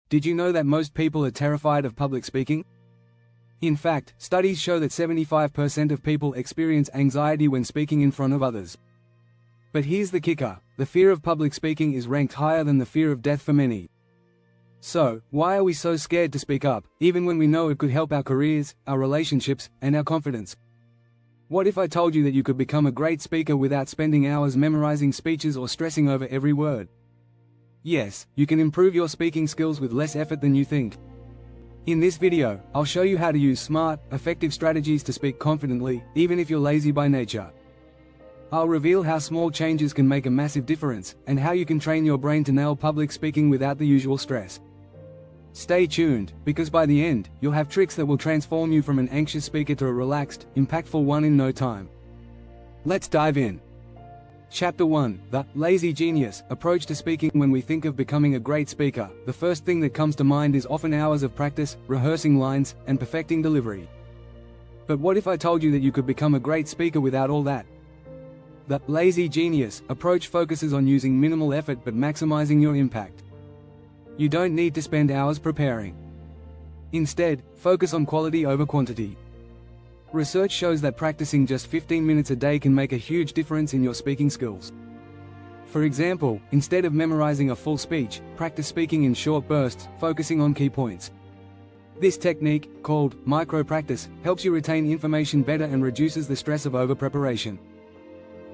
Did you know that most people are terrified of public speaking? In fact, studies show that 75% of people experience anxiety when speaking in front of others. But here's the kicker: the fear of public speaking is ranked higher than the fear of death for many. So, why are we so scared to speak up, even when we know it could help our careers, our relationships, and our confidence? What if I told you that you could become a great speaker without spending hours memorizing speeches or stressing over every word? Yes, you can improve your speaking skills with less effort than you think. In this video, I'll show you how to use smart, effective strategies to speak confidently, even if you're lazy by nature. I'll reveal how small changes can make a massive difference, and how you can train your brain to nail public speaking without the usual stress. Stay tuned, because by the end, you'll have tricks that will transform you from an anxious speaker to a relaxed, impactful one in no time. Let's dive in. Chapter 1: The Lazy Genius Approach to Speaking. When we think of becoming a great speaker, the first thing that comes to mind is often hours of practice, rehearsing lines, and perfecting delivery. But what if I told you that you could become a great speaker without all that? The Lazy Genius approach focuses on using minimal effort but maximizing your impact. You don't need to spend hours preparing. Instead, focus on quality over quantity. Research shows that practicing just 15 minutes a day can make a huge difference in your speaking skills. For example, instead of memorizing a full speech, practice speaking in short bursts, focusing on key points. This technique, called micro-practice, helps you retain information better and reduces the stress of over-preparation.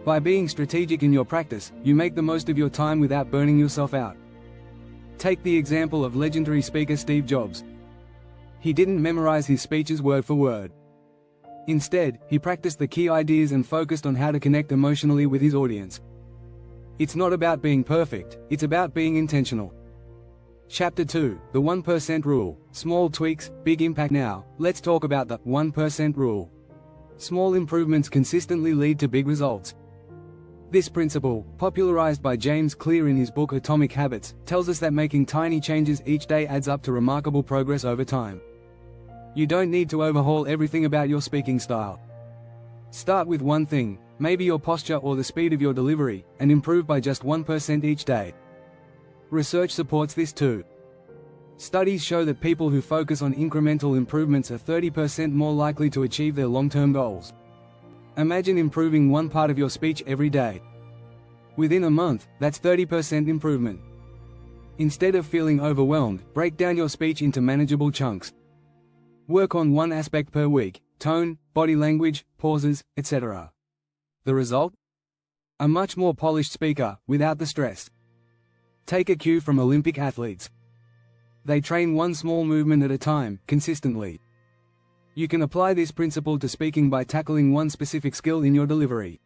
By being strategic in your practice, you make the most of your time without burning yourself out. Take the example of legendary speaker Steve Jobs. He didn't memorize his speeches word for word. Instead, he practiced the key ideas and focused on how to connect emotionally with his audience. It's not about being perfect, it's about being intentional. Chapter 2: The 1% Rule. Small tweaks, big impact. Now, let's talk about the 1% rule. Small improvements consistently lead to big results. This principle, popularized by James Clear in his book Atomic Habits, tells us that making tiny changes each day adds up to remarkable progress over time. You don't need to overhaul everything about your speaking style. Start with one thing, maybe your posture or the speed of your delivery, and improve by just 1% each day. Research supports this too. Studies show that people who focus on incremental improvements are 30% more likely to achieve their long-term goals. Imagine improving one part of your speech every day. Within a month, that's 30% improvement. Instead of feeling overwhelmed, break down your speech into manageable chunks. Work on one aspect per week: tone, body language, pauses, etc. The result? A much more polished speaker, without the stress. Take a cue from Olympic athletes. They train one small movement at a time, consistently. You can apply this principle to speaking by tackling one specific skill in your delivery.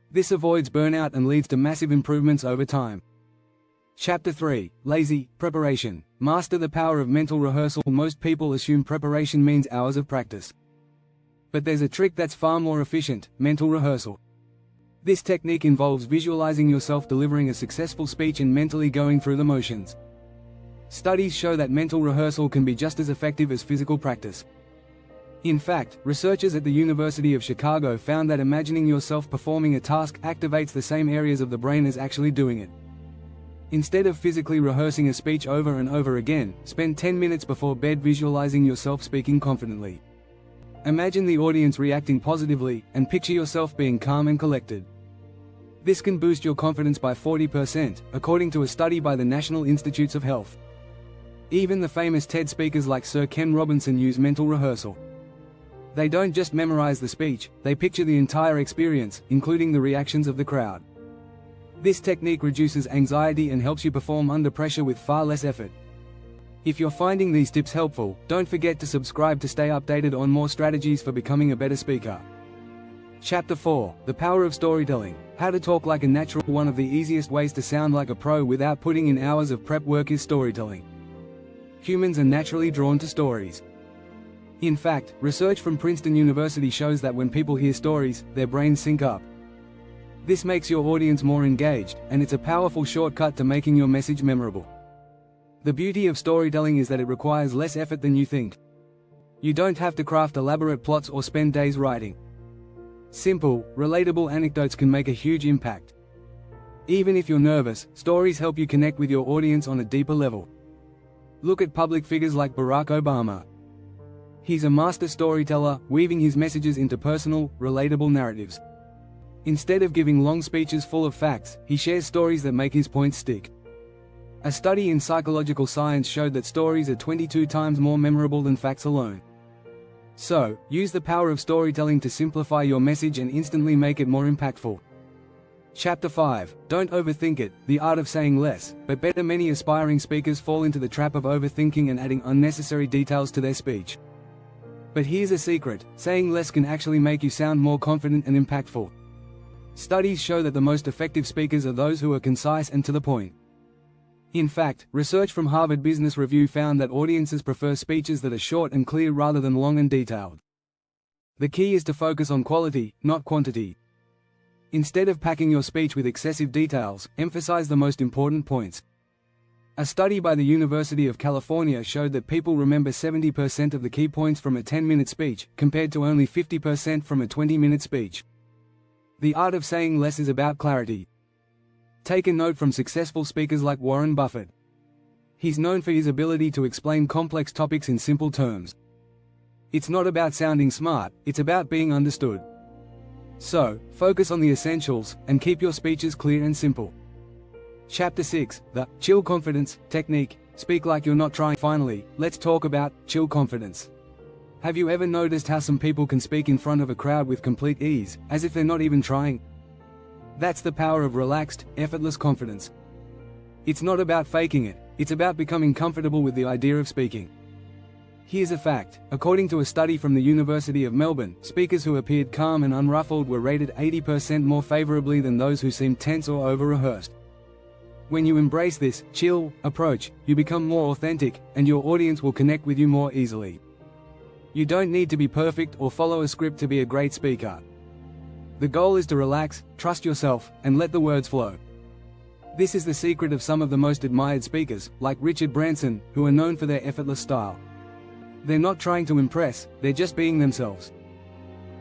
This avoids burnout and leads to massive improvements over time. Chapter 3: Lazy Preparation. Master the power of mental rehearsal. Most people assume preparation means hours of practice. But there's a trick that's far more efficient: mental rehearsal. This technique involves visualizing yourself delivering a successful speech and mentally going through the motions. Studies show that mental rehearsal can be just as effective as physical practice. In fact, researchers at the University of Chicago found that imagining yourself performing a task activates the same areas of the brain as actually doing it. Instead of physically rehearsing a speech over and over again, spend 10 minutes before bed visualizing yourself speaking confidently. Imagine the audience reacting positively, and picture yourself being calm and collected. This can boost your confidence by 40%, according to a study by the National Institutes of Health. Even the famous TED speakers like Sir Ken Robinson use mental rehearsal. They don't just memorize the speech, they picture the entire experience, including the reactions of the crowd. This technique reduces anxiety and helps you perform under pressure with far less effort. If you're finding these tips helpful, don't forget to subscribe to stay updated on more strategies for becoming a better speaker. Chapter 4: The Power of Storytelling. How to talk like a natural. One of the easiest ways to sound like a pro without putting in hours of prep work is storytelling. Humans are naturally drawn to stories. In fact, research from Princeton University shows that when people hear stories, their brains sync up. This makes your audience more engaged, and it's a powerful shortcut to making your message memorable. The beauty of storytelling is that it requires less effort than you think. You don't have to craft elaborate plots or spend days writing. Simple, relatable anecdotes can make a huge impact. Even if you're nervous, stories help you connect with your audience on a deeper level. Look at public figures like Barack Obama. He's a master storyteller, weaving his messages into personal, relatable narratives. Instead of giving long speeches full of facts, he shares stories that make his points stick. A study in psychological science showed that stories are 22 times more memorable than facts alone. So, use the power of storytelling to simplify your message and instantly make it more impactful. Chapter 5. Don't overthink it, the art of saying less, but better. Many aspiring speakers fall into the trap of overthinking and adding unnecessary details to their speech. But here's a secret: saying less can actually make you sound more confident and impactful. Studies show that the most effective speakers are those who are concise and to the point. In fact, research from Harvard Business Review found that audiences prefer speeches that are short and clear rather than long and detailed. The key is to focus on quality, not quantity. Instead of packing your speech with excessive details, emphasize the most important points. A study by the University of California showed that people remember 70% of the key points from a 10-minute speech, compared to only 50% from a 20-minute speech. The art of saying less is about clarity. Take a note from successful speakers like Warren Buffett. He's known for his ability to explain complex topics in simple terms. It's not about sounding smart, it's about being understood. So, focus on the essentials, and keep your speeches clear and simple. Chapter 6. The Chill Confidence Technique. Speak like you're not trying. Finally, let's talk about chill confidence. Have you ever noticed how some people can speak in front of a crowd with complete ease, as if they're not even trying? That's the power of relaxed, effortless confidence. It's not about faking it, it's about becoming comfortable with the idea of speaking. Here's a fact: according to a study from the University of Melbourne, speakers who appeared calm and unruffled were rated 80% more favorably than those who seemed tense or over-rehearsed. When you embrace this chill approach, you become more authentic, and your audience will connect with you more easily. You don't need to be perfect or follow a script to be a great speaker. The goal is to relax, trust yourself, and let the words flow. This is the secret of some of the most admired speakers, like Richard Branson, who are known for their effortless style. They're not trying to impress, they're just being themselves.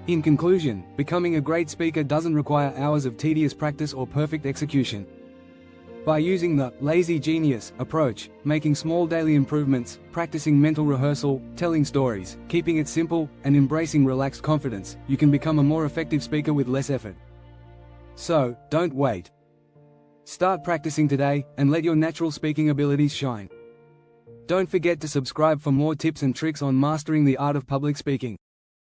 In conclusion, becoming a great speaker doesn't require hours of tedious practice or perfect execution. By using the lazy genius approach, making small daily improvements, practicing mental rehearsal, telling stories, keeping it simple, and embracing relaxed confidence, you can become a more effective speaker with less effort. So, don't wait. Start practicing today, and let your natural speaking abilities shine. Don't forget to subscribe for more tips and tricks on mastering the art of public speaking.